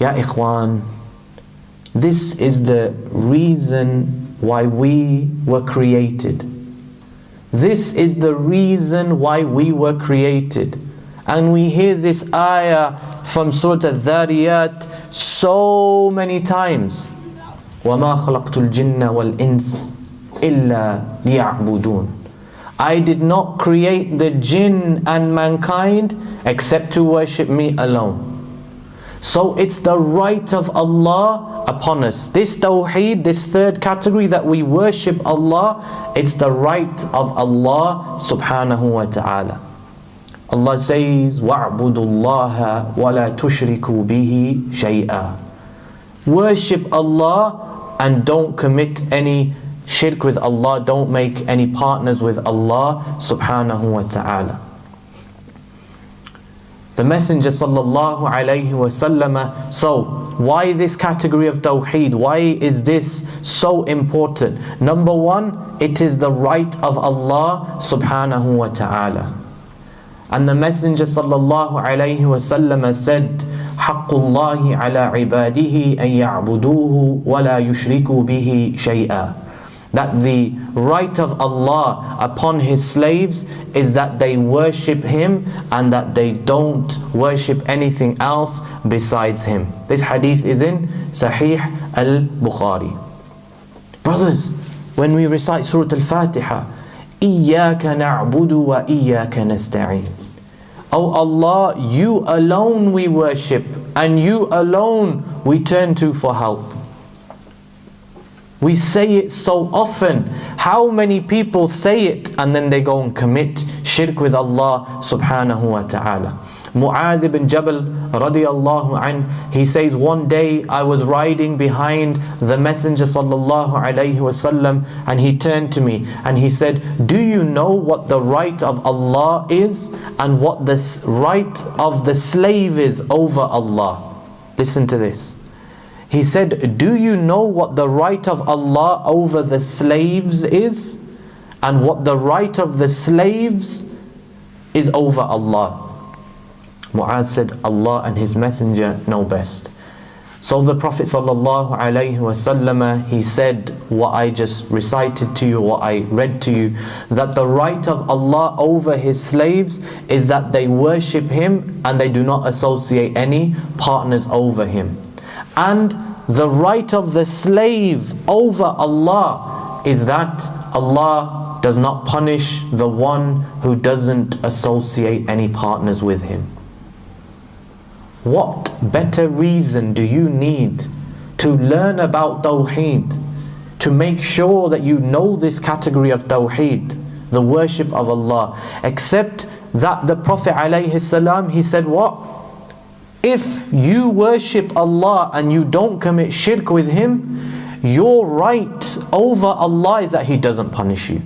Ya ikhwan, this is the reason why we were created. This is the reason why we were created. And we hear this ayah from Surah Al-Dhariyat so many times. وَمَا خَلَقْتُ الْجِنَّ وَالْإِنسِ إِلَّا لِيَعْبُدُونَ. I did not create the jinn and mankind except to worship me alone. So it's the right of Allah upon us. This tawheed, this third category that we worship Allah, it's the right of Allah subhanahu wa ta'ala. Allah says, وَاعْبُدُوا اللَّهَ وَلَا تُشْرِكُوا بِهِ شَيْئًا. Worship Allah and don't commit any shirk with Allah, don't make any partners with Allah subhanahu wa ta'ala. The Messenger sallallahu alayhi wasallam. So why this category of tawheed? Why is this so important? Number one, it is the right of Allah subhanahu wa ta'ala. And the Messenger sallallahu alayhi wasallam said, حَقُّ اللَّهِ عَلَى عِبَادِهِ أَن يَعْبُدُوهُ وَلَا يُشْرِكُوا بِهِ شَيْئًا. That the right of Allah upon His slaves is that they worship Him and that they don't worship anything else besides Him. This hadith is in Sahih al-Bukhari. Brothers, when we recite Surah Al-Fatiha, إِيَّاكَ نَعْبُدُ وَإِيَّاكَ نَسْتَعِينُ. Oh Allah, You alone we worship and You alone we turn to for help. We say it so often. How many people say it and then they go and commit shirk with Allah subhanahu wa ta'ala. Mu'adh ibn Jabal radiyallahu anh, he says, one day I was riding behind the Messenger sallallahu alayhi wasallam, and he turned to me and he said, do you know what the right of Allah is and what the right of the slave is over Allah? Listen to this. He said, do you know what the right of Allah over the slaves is and what the right of the slaves is over Allah? Mu'adh said, Allah and His Messenger know best. So the Prophet sallallahu alaihi wasallam, he said what I just recited to you, what I read to you, that the right of Allah over His slaves is that they worship Him and they do not associate any partners over Him. And the right of the slave over Allah is that Allah does not punish the one who doesn't associate any partners with Him. What better reason do you need to learn about Tawheed, to make sure that you know this category of Tawheed, the worship of Allah, except that the Prophet ﷺ, he said what? If you worship Allah and you don't commit shirk with Him, your right over Allah is that He doesn't punish you.